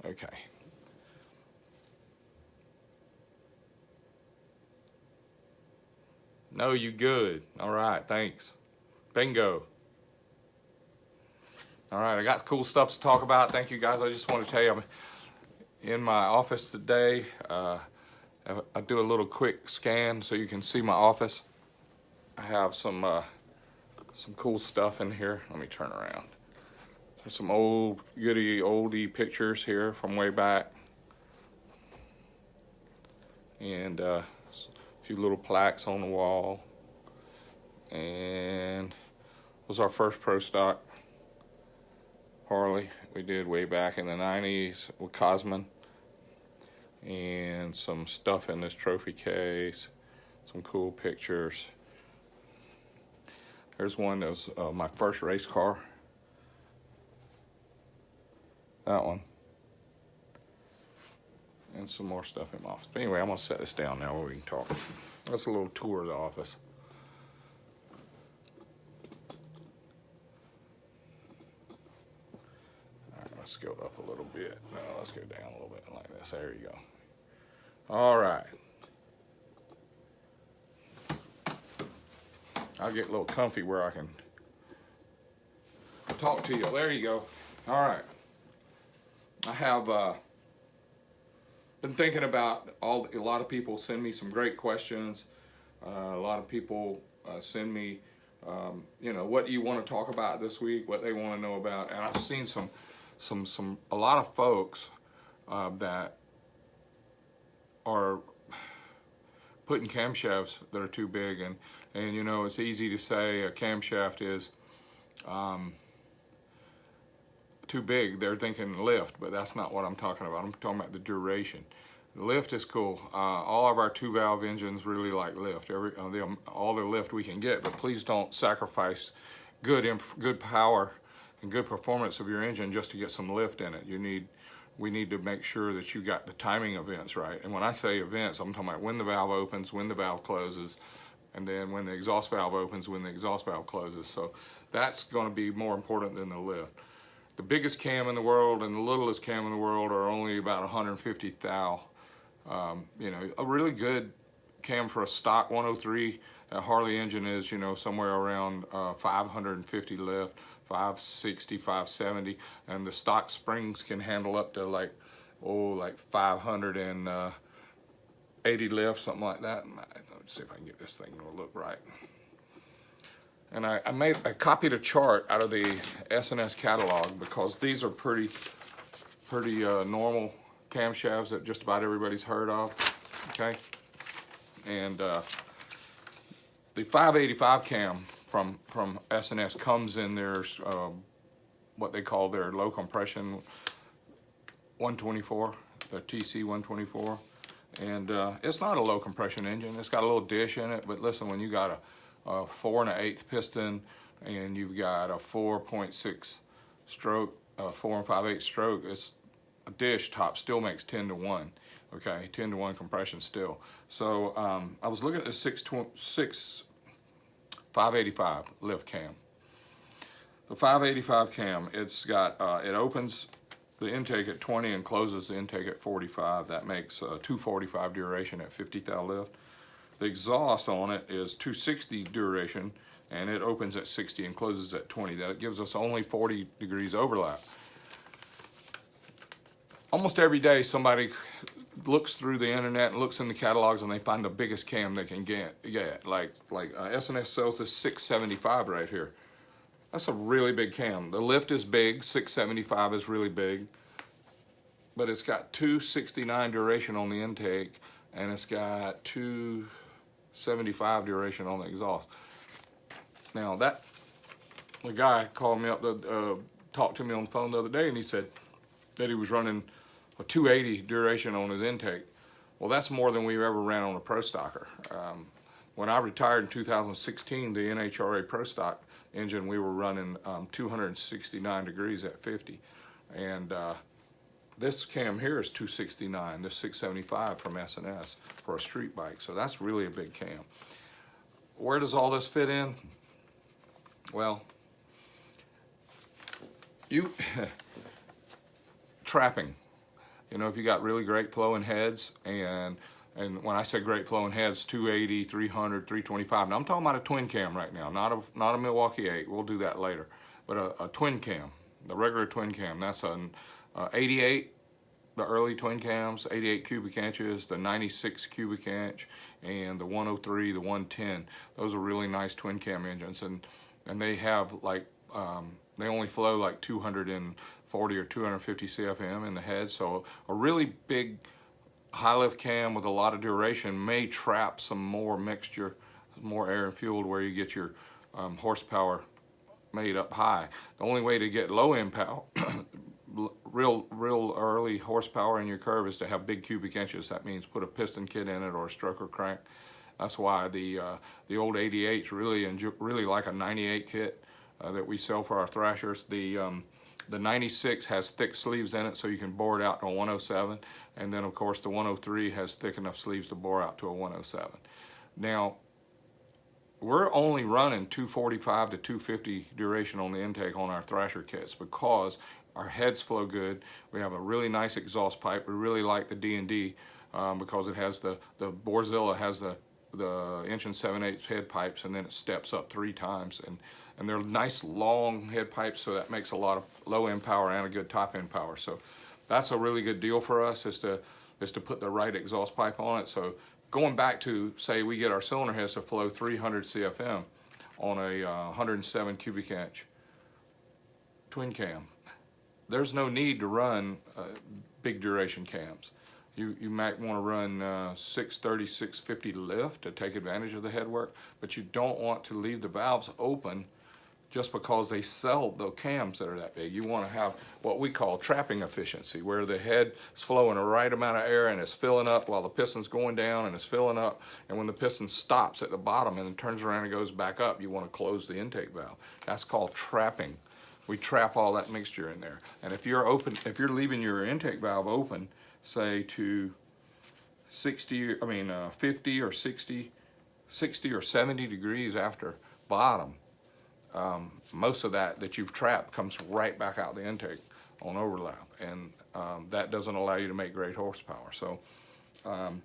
Okay. No, you good. All right, thanks. Bingo. All right, I got cool stuff to talk about. Thank you, guys. I just want to tell you, I'm in my office today. I do a little quick scan so you can see my office. I have some cool stuff in here. Let me turn around. There's some old goody oldie pictures here from way back, and a few little plaques on the wall. And it was our first Pro Stock Harley we did way back in the 90s with Cosman. And some stuff in this trophy case, some cool pictures. There's one that was my first race car. That one. And some more stuff in my office. But anyway, I'm gonna set this down now where we can talk. That's a little tour of the office. All right, let's go up a little bit. No, let's go down a little bit like this. There you go. All right. I'll get a little comfy where I can talk to you. There you go. All right. I have been thinking about a lot of people send me some great questions. A lot of people send me, what do you want to talk about this week? What they want to know about, and I've seen a lot of folks that are putting camshafts that are too big, and it's easy to say a camshaft is too big. They're thinking lift, but that's not what I'm talking about. I'm talking about the duration. The lift is cool. All of our 2-valve engines really like lift. All the lift we can get, but please don't sacrifice good power and good performance of your engine just to get some lift in it. We need to make sure that you got the timing events right. And when I say events, I'm talking about when the valve opens, when the valve closes, and then when the exhaust valve opens, when the exhaust valve closes. So that's going to be more important than the lift. The biggest cam in the world and the littlest cam in the world are only about 150 thou. A really good cam for a stock 103 Harley engine is, somewhere around 550 lift, 560, 570, and the stock springs can handle up to like 580 lift, something like that. Let's see if I can get this thing to look right. And I copied a chart out of the S&S catalog because these are pretty normal camshafts that just about everybody's heard of. Okay, and the 585 cam from S&S comes in their what they call their low compression 124, the TC 124, and it's not a low compression engine. It's got a little dish in it, but listen, when you got a 4 1/8 piston and you've got a 4.6 stroke, 4 5/8 stroke, it's a dish top still makes 10 to 1. Okay, 10 to 1 compression still. So I was looking at the 585 lift cam. The 585 cam, it's got it opens the intake at 20 and closes the intake at 45. That makes 245 duration at 50 thou lift. The exhaust on it is 260 duration, and it opens at 60 and closes at 20. That gives us only 40 degrees overlap. Almost every day somebody looks through the internet and looks in the catalogs and they find the biggest cam they can get. Like S&S sells this 675 right here. That's a really big cam. The lift is big, 675 is really big, but it's got 269 duration on the intake, and it's got 275 duration on the exhaust. Now the guy called me up, talked to me on the phone the other day, and he said that he was running a 280 duration on his intake. Well, that's more than we've ever ran on a Pro Stocker. When I retired in 2016, the NHRA Pro Stock engine, we were running 269 degrees at 50. And this cam here is 269, this 675 from S&S for a street bike. So that's really a big cam. Where does all this fit in? Well, trapping. You know, if you got really great flowing heads, and when I say great flowing heads, 280, 300, 325. Now I'm talking about a twin cam right now, not a Milwaukee 8. We'll do that later. But a twin cam, the regular twin cam. That's an 88, the early twin cams, 88 cubic inches, the 96 cubic inch, and the 103, the 110. Those are really nice twin cam engines, and they have like they only flow like 240 or 250 CFM in the head. So a really big high lift cam with a lot of duration may trap some more mixture, more air and fuel, to where you get your horsepower made up high. The only way to get low end power, real early horsepower in your curve, is to have big cubic inches. That means put a piston kit in it or a stroker crank. That's why the old 88s really like a 98 kit that we sell for our thrashers. The 96 has thick sleeves in it, so you can bore it out to a 107, and then of course the 103 has thick enough sleeves to bore out to a 107. Now, we're only running 245 to 250 duration on the intake on our thrasher kits because our heads flow good. We have a really nice exhaust pipe. We really like the D&D because it has the Borzilla has the inch and 7/8 head pipes, and then it steps up 3 times, and they're nice long head pipes, so that makes a lot of low end power and a good top end power. So that's a really good deal for us, is to put the right exhaust pipe on it. So going back to, say we get our cylinder heads to flow 300 CFM on a 107 cubic inch twin cam, there's no need to run big duration cams. You might want to run 630, 650 lift to take advantage of the head work, but you don't want to leave the valves open just because they sell the cams that are that big. You want to have what we call trapping efficiency, where the head is flowing the right amount of air and it's filling up while the piston's going down and it's filling up. And when the piston stops at the bottom and then turns around and goes back up, you want to close the intake valve. That's called trapping. We trap all that mixture in there. And if you're leaving your intake valve open, say to 50 or 60 or 70 degrees after bottom, most of that you've trapped comes right back out the intake on overlap, and that doesn't allow you to make great horsepower. So I'm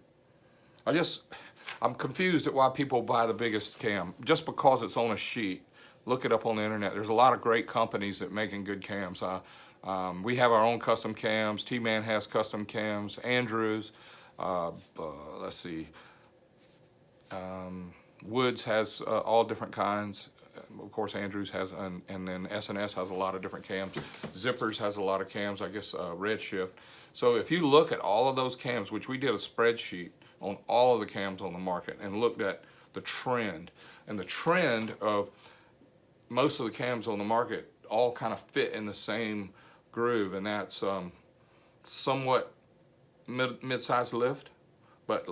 confused at why people buy the biggest cam just because it's on a sheet. Look it up on the internet. There's a lot of great companies that making good cams. We have our own custom cams. T-Man has custom cams. Andrews, let's see, Woods has all different kinds. Of course, Andrews has, and then S&S has a lot of different cams. Zippers has a lot of cams, I guess Redshift. So if you look at all of those cams, which we did a spreadsheet on all of the cams on the market and looked at the trend, and the trend of most of the cams on the market all kind of fit in the same groove, and that's somewhat mid-sized lift, but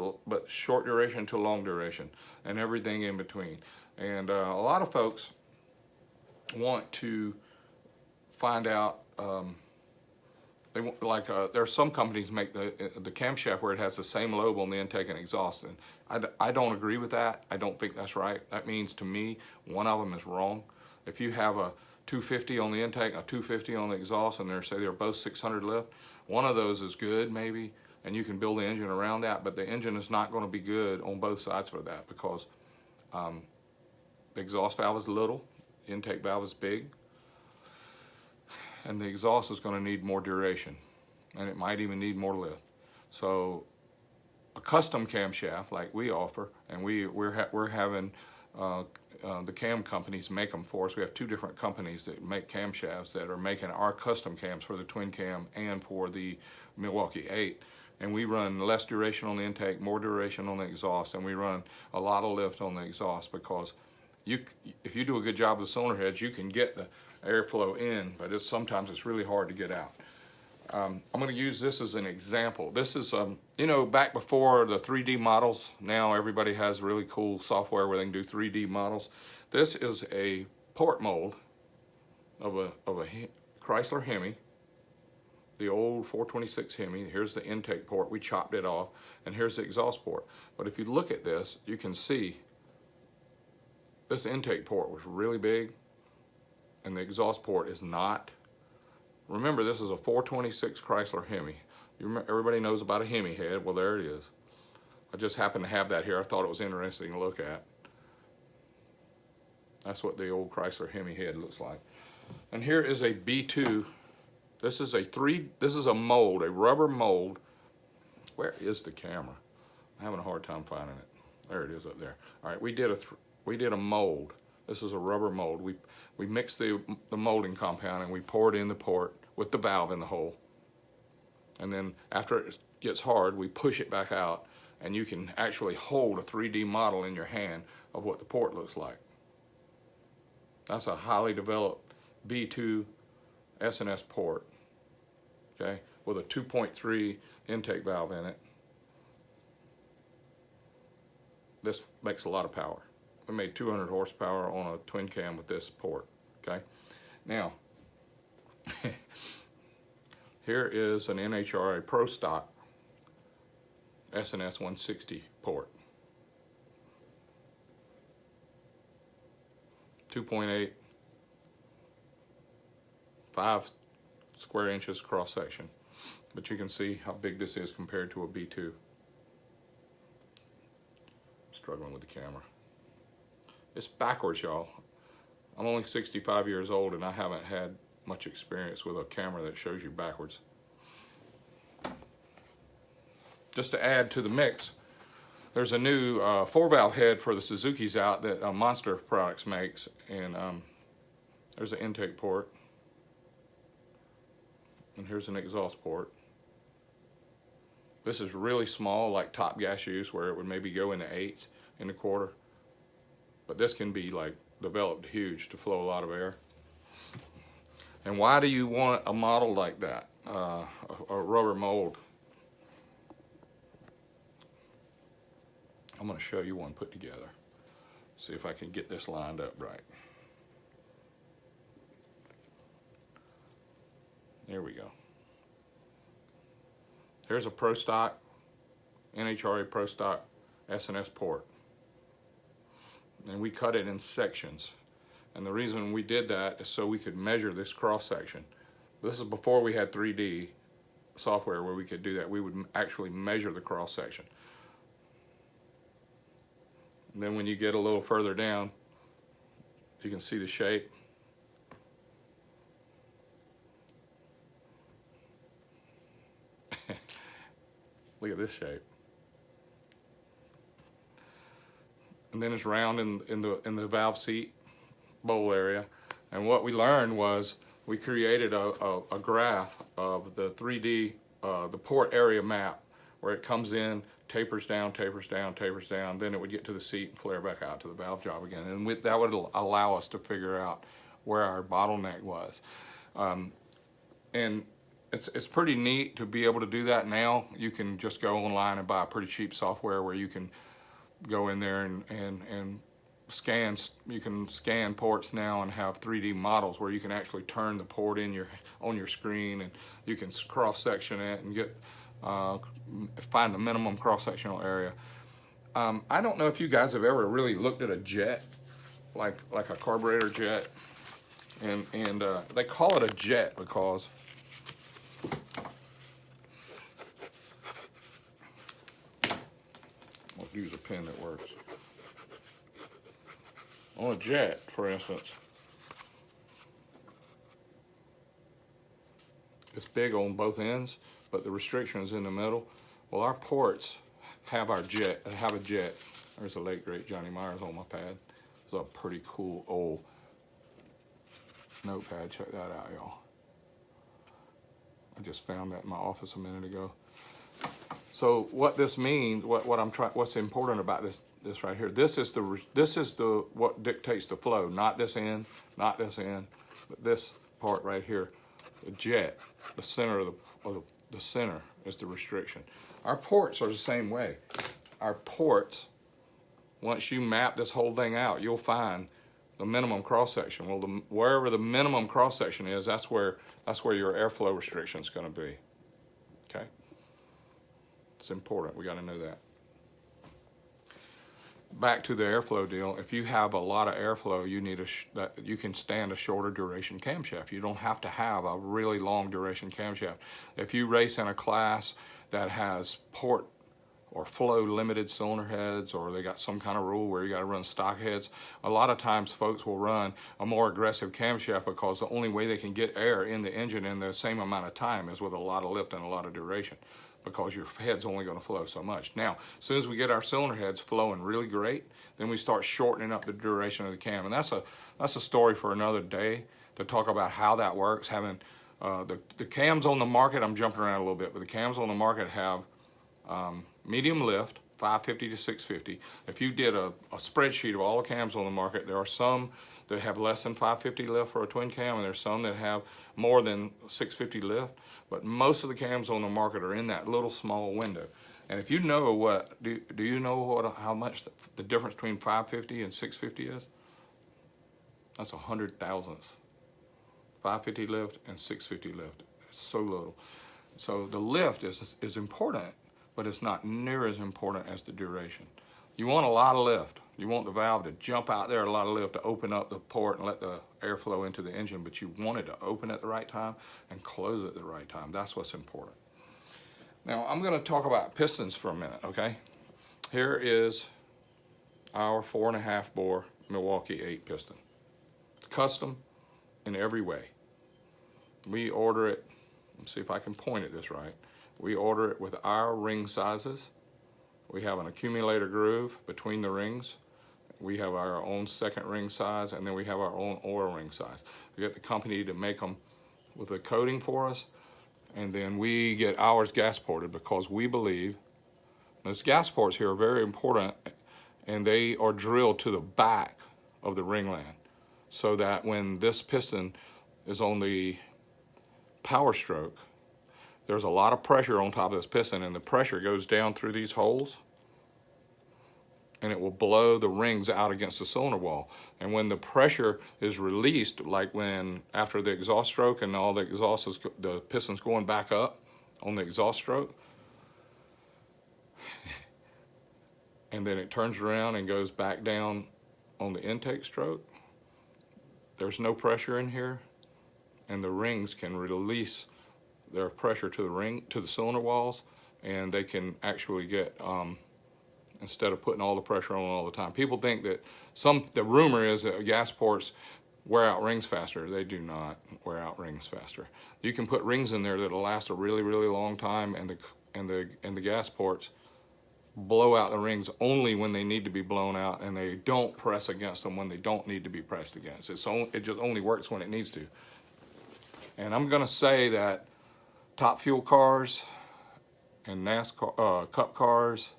short duration to long duration, and everything in between. And a lot of folks want to find out. They want, like there are some companies make the camshaft where it has the same lobe on the intake and exhaust, and I don't agree with that. I don't think that's right. That means to me one of them is wrong. If you have a 250 on the intake, a 250 on the exhaust, and they're both 600 lift, one of those is good maybe, and you can build the engine around that, but the engine is not going to be good on both sides for that, because the exhaust valve is little, the intake valve is big, and the exhaust is going to need more duration, and it might even need more lift. So a custom camshaft like we offer, and we're having the cam companies make them for us. We have 2 different companies that make camshafts that are making our custom cams for the twin cam and for the Milwaukee 8. And we run less duration on the intake, more duration on the exhaust, and we run a lot of lift on the exhaust, because if you do a good job with the cylinder heads, you can get the airflow in, but sometimes it's really hard to get out. I'm going to use this as an example. This is, you know, back before the 3D models, now everybody has really cool software where they can do 3D models. This is a port mold of a Chrysler Hemi, the old 426 Hemi. Here's the intake port. We chopped it off, and here's the exhaust port. But if you look at this, you can see this intake port was really big, and the exhaust port is not. remember this is a 426 Chrysler Hemi. Everybody knows about a Hemi head. Well, there it is. I just happened to have that here. I thought it was interesting to look at. That's what the old Chrysler Hemi head looks like. And here is a B2. This is a mold, a rubber mold. Where is the camera? I'm having a hard time finding it. There it is up there. All right, we did a mold. This is a rubber mold. We mixed the molding compound and we pour it in the port with the valve in the hole. And then after it gets hard, we push it back out, and you can actually hold a 3D model in your hand of what the port looks like. That's a highly developed B2 S&S port, okay, with a 2.3 intake valve in it. This makes a lot of power. We made 200 horsepower on a twin cam with this port, okay? Now, here is an NHRA Pro Stock S&S 160 port. 2.8, 5 square inches cross section. But you can see how big this is compared to a B2. Struggling with the camera. It's backwards, y'all. I'm only 65 years old and I haven't had much experience with a camera that shows you backwards. Just to add to the mix, there's a new 4-valve head for the Suzuki's out that Monster Products makes, and there's an intake port, and here's an exhaust port. This is really small, like top gas use, where it would maybe go into 8s in the quarter, but this can be like developed huge to flow a lot of air. And why do you want a model like that, a rubber mold? I'm going to show you one put together. See if I can get this lined up right. There we go. Here's a Pro Stock, NHRA Pro Stock S&S port. And we cut it in sections. And the reason we did that is so we could measure this cross section. This is before we had 3D software where we could do that. We would actually measure the cross section. And then when you get a little further down, you can see the shape. Look at this shape. And then it's round in the valve seat bowl area. And what we learned was we created a graph of the 3D, the port area map, where it comes in, tapers down, tapers down, tapers down, then it would get to the seat and flare back out to the valve job again. And that would allow us to figure out where our bottleneck was. And it's pretty neat to be able to do that now. You can just go online and buy pretty cheap software where you can go in there and scan. You can scan ports now and have 3D models where you can actually turn the port on your screen, and you can cross-section it and get find the minimum cross-sectional area. I don't know if you guys have ever really looked at a jet, like a carburetor jet, and they call it a jet because I'll use a pen that works. On a jet, for instance, it's big on both ends, but the restriction is in the middle. Well, our ports have a jet. There's the late great Johnny Myers on my pad. It's a pretty cool old notepad. Check that out, y'all. I just found that in my office a minute ago. So what this means, what's important about this right here. This is the what dictates the flow. Not this end, not this end, but this part right here, the jet, the center of the center is the restriction. Our ports are the same way. Our ports, once you map this whole thing out, you'll find the minimum cross section. Well, wherever the minimum cross section is, that's where your airflow restriction is going to be. Okay, it's important. We got to know that. back to the airflow deal, if you have a lot of airflow, you need that you can stand a shorter duration camshaft. You don't have to have a really long duration camshaft. If you race in a class that has port or flow limited cylinder heads, or they got some kind of rule where you got to run stock heads, a lot of times folks will run a more aggressive camshaft because the only way they can get air in the engine in the same amount of time is with a lot of lift and a lot of duration, because your head's only going to flow so much. Now, as soon as we get our cylinder heads flowing really great, then we start shortening up the duration of the cam. And that's a story for another day to talk about how that works. Having the cams on the market, I'm jumping around a little bit, but the cams on the market have medium lift, 550 to 650. If you did a spreadsheet of all the cams on the market, there are some that have less than 550 lift for a twin cam, and there's some that have more than 650 lift. But most of the cams on the market are in that little small window. And if you know do you know how much the difference between 550 and 650 is? That's 100 thousandths. 550 lift and 650 lift. It's so little. So the lift is important, but it's not near as important as the duration. You want a lot of lift. You want the valve to jump out there, a lot of lift to open up the port and let the airflow into the engine, but you want it to open at the right time and close at the right time. That's what's important. Now, I'm going to talk about pistons for a minute, okay? Here is our 4.5 bore Milwaukee 8 piston. It's custom in every way. We order it, let's see if I can point at this right. We order it with our ring sizes. We have an accumulator groove between the rings. We have our own second ring size, and then we have our own oil ring size. We get the company to make them with a coating for us, and then we get ours gas ported, because we believe those gas ports here are very important, and they are drilled to the back of the ringland, so that when this piston is on the power stroke, there's a lot of pressure on top of this piston, and the pressure goes down through these holes, and it will blow the rings out against the cylinder wall. And when the pressure is released, like when after the exhaust stroke and all the exhaust is, the piston's going back up on the exhaust stroke, and then it turns around and goes back down on the intake stroke, there's no pressure in here, and the rings can release their pressure to the cylinder walls, and they can actually get instead of putting all the pressure on all the time. People think that the rumor is that gas ports wear out rings faster. They do not wear out rings faster. You can put rings in there that'll last a really, really long time, and the gas ports blow out the rings only when they need to be blown out, and they don't press against them when they don't need to be pressed against. It just only works when it needs to. And I'm going to say that Top Fuel cars and NASCAR Cup cars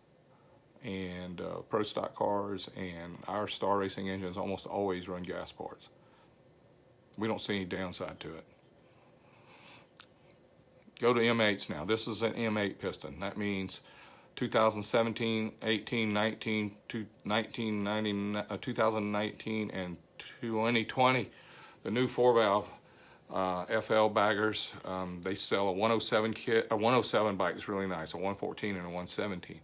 and Pro Stock cars and our Star Racing engines almost always run gas ports. We don't see any downside to it. Go to M8s now. This is an M8 piston. That means 2017, 18, 19, 2019, and 2020. The new 4-valve FL baggers, they sell a 107 kit. A 107 bike is really nice, a 114 and a 117.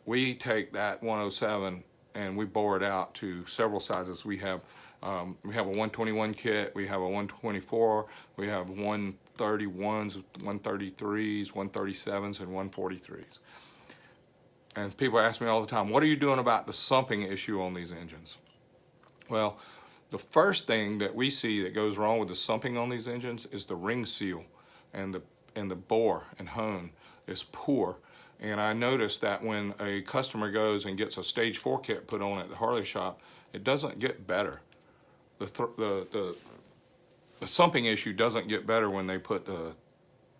We take that 107 and we bore it out to several sizes. We have a 121 kit, we have a 124, we have 131s, 133s, 137s, and 143s. And people ask me all the time, what are you doing about the sumping issue on these engines? Well, the first thing that we see that goes wrong with the sumping on these engines is the ring seal, and the bore and hone is poor. And I noticed that when a customer goes and gets a stage 4 kit put on at the Harley shop, it doesn't get better. The sumping issue doesn't get better when they put the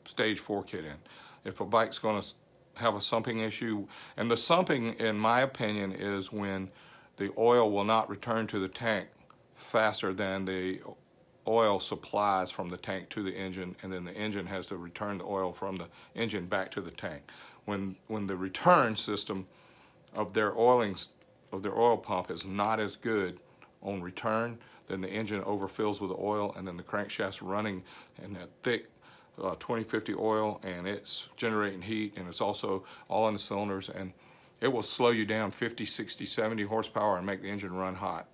stage 4 kit in. If a bike's going to have a sumping issue, and the sumping, in my opinion, is when the oil will not return to the tank faster than the oil supplies from the tank to the engine, and then the engine has to return the oil from the engine back to the tank. When the return system of their oil pump is not as good on return, then the engine overfills with the oil, and then the crankshaft's running in that thick 2050 oil, and it's generating heat, and it's also all in the cylinders, and it will slow you down 50, 60, 70 horsepower and make the engine run hot.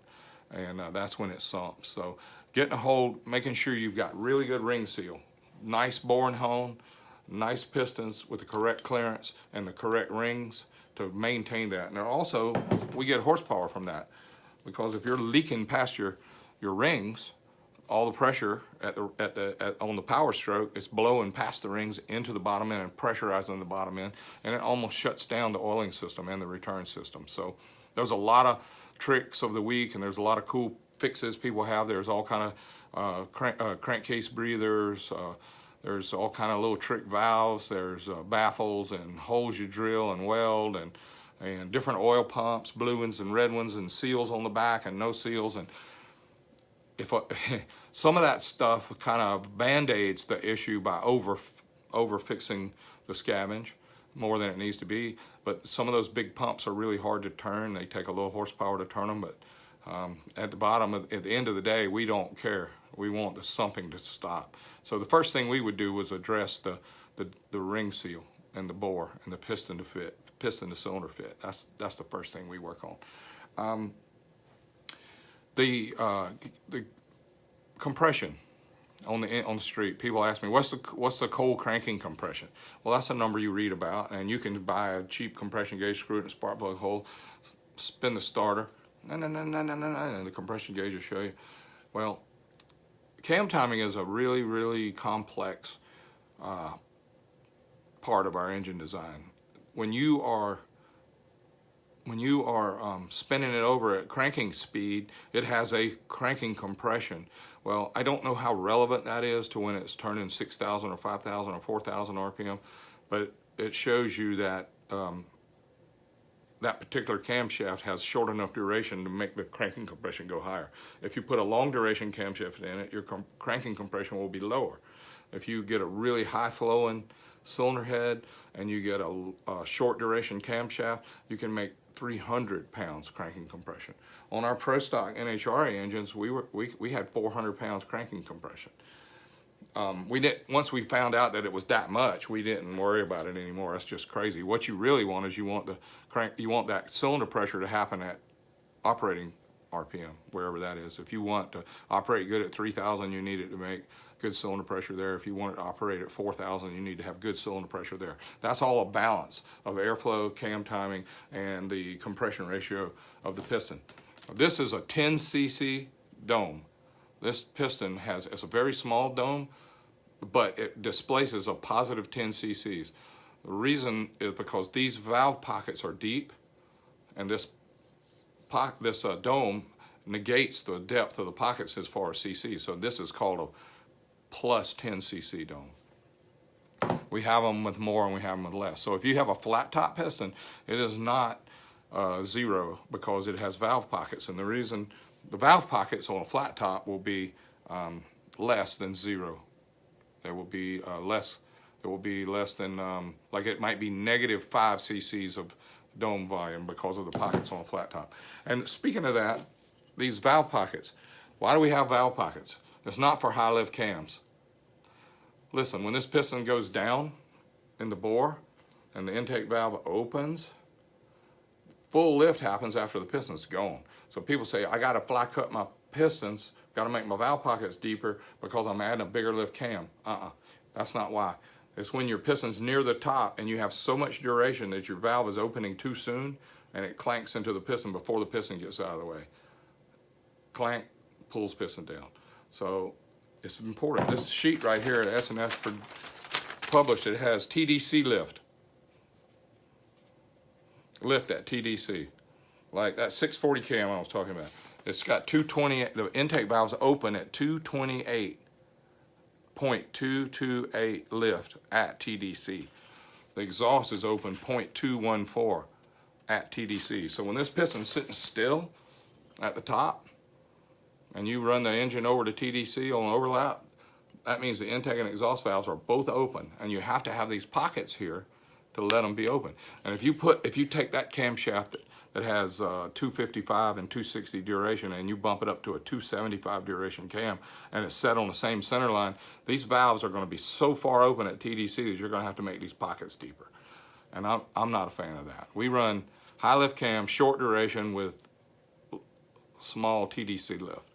And that's when it sumps. So getting a hold, making sure you've got really good ring seal, nice bore and hone, nice pistons with the correct clearance and the correct rings to maintain that. And also, we get horsepower from that, because if you're leaking past your rings, all the pressure on the power stroke is blowing past the rings into the bottom end and pressurizing the bottom end, and it almost shuts down the oiling system and the return system. So there's a lot of tricks of the week, and there's a lot of cool fixes people have. There's all kind of crankcase breathers. There's all kind of little trick valves. There's baffles and holes you drill and weld, and different oil pumps, blue ones and red ones, and seals on the back and no seals. And if some of that stuff kind of band-aids the issue by over fixing the scavenge more than it needs to be. But some of those big pumps are really hard to turn. They take a little horsepower to turn them. But at the end of the day, we don't care. We want the sumping to stop. So the first thing we would do was address the ring seal and the bore and the piston to cylinder fit. That's the first thing we work on. The compression on the street. People ask me, what's the cold cranking compression? Well, that's a number you read about, and you can buy a cheap compression gauge, screw it in a spark plug hole, spin the starter, and the compression gauge will show you. Well, cam timing is a really, really complex part of our engine design. When you are spinning it over at cranking speed, it has a cranking compression. Well, I don't know how relevant that is to when it's turning 6,000 or 5,000 or 4,000 RPM, but it shows you that that particular camshaft has short enough duration to make the cranking compression go higher. If you put a long duration camshaft in it, your cranking compression will be lower. If you get a really high flowing cylinder head and you get a short duration camshaft, you can make 300 pounds cranking compression. On our Pro Stock NHRA engines, we had 400 pounds cranking compression. Once we found out that it was that much, we didn't worry about it anymore. That's just crazy. What you really want is you want that cylinder pressure to happen at operating RPM, wherever that is. If you want to operate good at 3,000, you need it to make good cylinder pressure there. If you want it to operate at 4,000, you need to have good cylinder pressure there. That's all a balance of airflow, cam timing, and the compression ratio of the piston. This is a 10 cc dome. This piston it's a very small dome, but it displaces a positive 10 cc's. The reason is because these valve pockets are deep, and this dome negates the depth of the pockets as far as cc. So this is called a plus 10 cc dome. We have them with more and we have them with less. So if you have a flat top piston, it is not zero because it has valve pockets. And the reason the valve pockets on a flat top will be less than zero. There will be less. It will be less than like it might be negative 5 cc's of dome volume because of the pockets on a flat top. And speaking of that, these valve pockets. Why do we have valve pockets? It's not for high lift cams. Listen, when this piston goes down in the bore and the intake valve opens, full lift happens after the piston's gone. So people say, I got to fly cut my pistons, got to make my valve pockets deeper because I'm adding a bigger lift cam. That's not why. It's when your piston's near the top and you have so much duration that your valve is opening too soon and it clanks into the piston before the piston gets out of the way. Clank, pulls piston down. So it's important. This sheet right here at S&S published, it has TDC lift. Lift at TDC. Like that 640 cam I was talking about. It's got 228, the intake valve's open at 228.228 lift at TDC. The exhaust is open 0.214 at TDC. So when this piston's sitting still at the top, and you run the engine over to TDC on overlap, that means the intake and exhaust valves are both open, and you have to have these pockets here to let them be open. And if you take that camshaft that has 255 and 260 duration and you bump it up to a 275 duration cam and it's set on the same center line, these valves are going to be so far open at TDC that you're going to have to make these pockets deeper. And I'm not a fan of that. We run high lift cam, short duration with small TDC lift.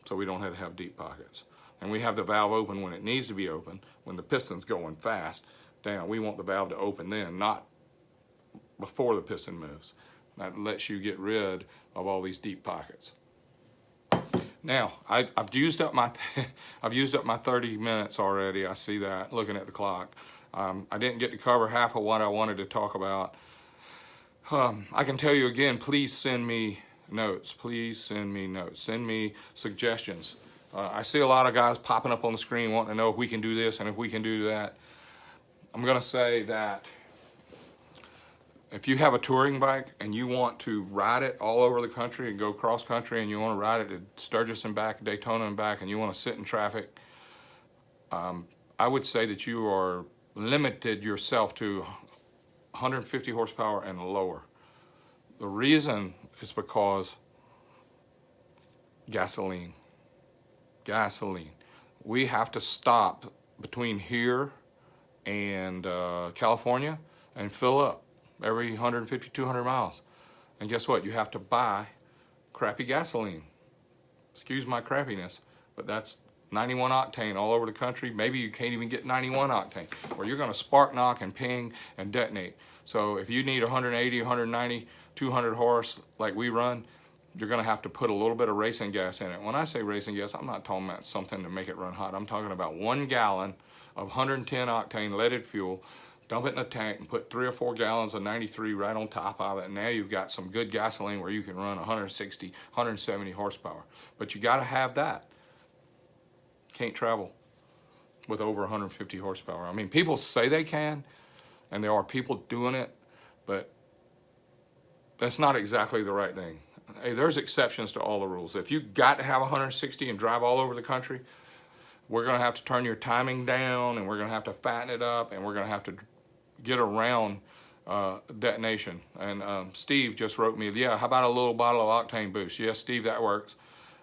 So we don't have to have deep pockets. And we have the valve open when it needs to be open, when the piston's going fast down. We want the valve to open then, not before the piston moves. That lets you get rid of all these deep pockets. Now, I've used up my 30 minutes already. I see that looking at the clock. I didn't get to cover half of what I wanted to talk about. I can tell you again, please send me notes. Please send me notes. Send me suggestions. I see a lot of guys popping up on the screen wanting to know if we can do this and if we can do that. I'm going to say that if you have a touring bike and you want to ride it all over the country and go cross country, and you want to ride it at Sturgis and back, Daytona and back, and you want to sit in traffic, I would say that you are limited yourself to 150 horsepower and lower. The reason is because gasoline. We have to stop between here and California and fill up every 150, 200 miles. And guess what? You have to buy crappy gasoline. Excuse my crappiness, but that's 91 octane all over the country. Maybe you can't even get 91 octane, or you're going to spark knock and ping and detonate. So if you need 180, 190, 200 horse like we run, you're going to have to put a little bit of racing gas in it. When I say racing gas, I'm not talking about something to make it run hot. I'm talking about 1 gallon of 110 octane leaded fuel. Dump it in a tank and put 3 or 4 gallons of 93 right on top of it, and now you've got some good gasoline where you can run 160, 170 horsepower. But you got to have that. Can't travel with over 150 horsepower. I mean, people say they can, and there are people doing it, but that's not exactly the right thing. Hey, there's exceptions to all the rules. If you got to have 160 and drive all over the country, we're going to have to turn your timing down, and we're going to have to fatten it up, and we're going to have to get around detonation. And Steve just wrote me, yeah, how about a little bottle of octane boost? Yes, Steve, that works.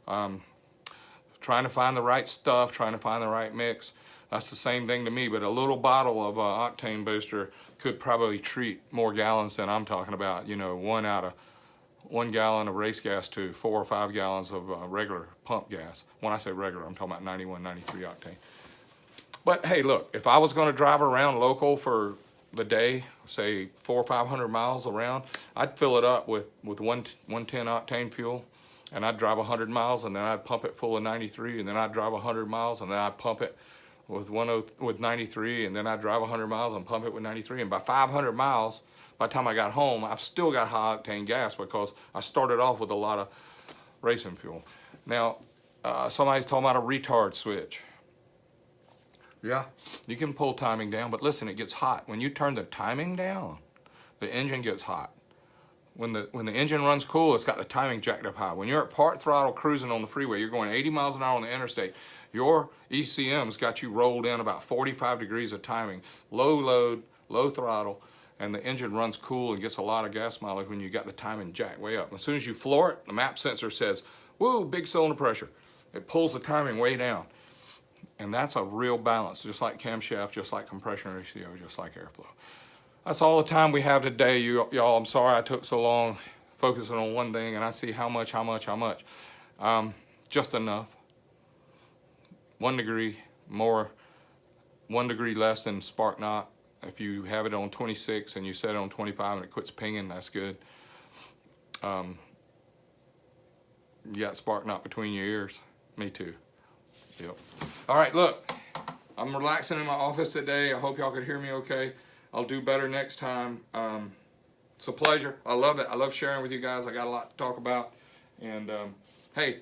Trying to find the right stuff, trying to find the right mix. That's the same thing to me, but a little bottle of octane booster could probably treat more gallons than I'm talking about. You know, 1 gallon of race gas to 4 or 5 gallons of regular pump gas. When I say regular, I'm talking about 91, 93 octane. But hey, look, if I was going to drive around local for the day, say 400 or 500 miles around, I'd fill it up with 110 octane fuel, and I'd drive 100 miles, and then I'd pump it full of 93, and then I'd drive 100 miles, and then I'd pump it with 93, and then I'd drive 100 miles and pump it with 93. And by 500 miles, by the time I got home, I've still got high octane gas because I started off with a lot of racing fuel. Now, somebody's talking about a retard switch. Yeah, you can pull timing down, but listen, it gets hot. When you turn the timing down, the engine gets hot. When the engine runs cool, it's got the timing jacked up high. When you're at part throttle cruising on the freeway, you're going 80 miles an hour on the interstate, your ECM's got you rolled in about 45 degrees of timing, low load, low throttle, and the engine runs cool and gets a lot of gas mileage when you got the timing jacked way up. As soon as you floor it, the map sensor says, whoa, big cylinder pressure. It pulls the timing way down. And that's a real balance, just like camshaft, just like compression ratio, just like airflow. That's all the time we have today, y'all. I'm sorry I took so long focusing on one thing, and I see how much. Just enough. 1 degree more, 1 degree less than spark knock. If you have it on 26 and you set it on 25 and it quits pinging, that's good. You got spark knock between your ears. Me too. Yep. All right, look, I'm relaxing in my office today. I hope y'all could hear me okay. I'll do better next time. It's a pleasure. I love it. I love sharing with you guys. I got a lot to talk about. And hey,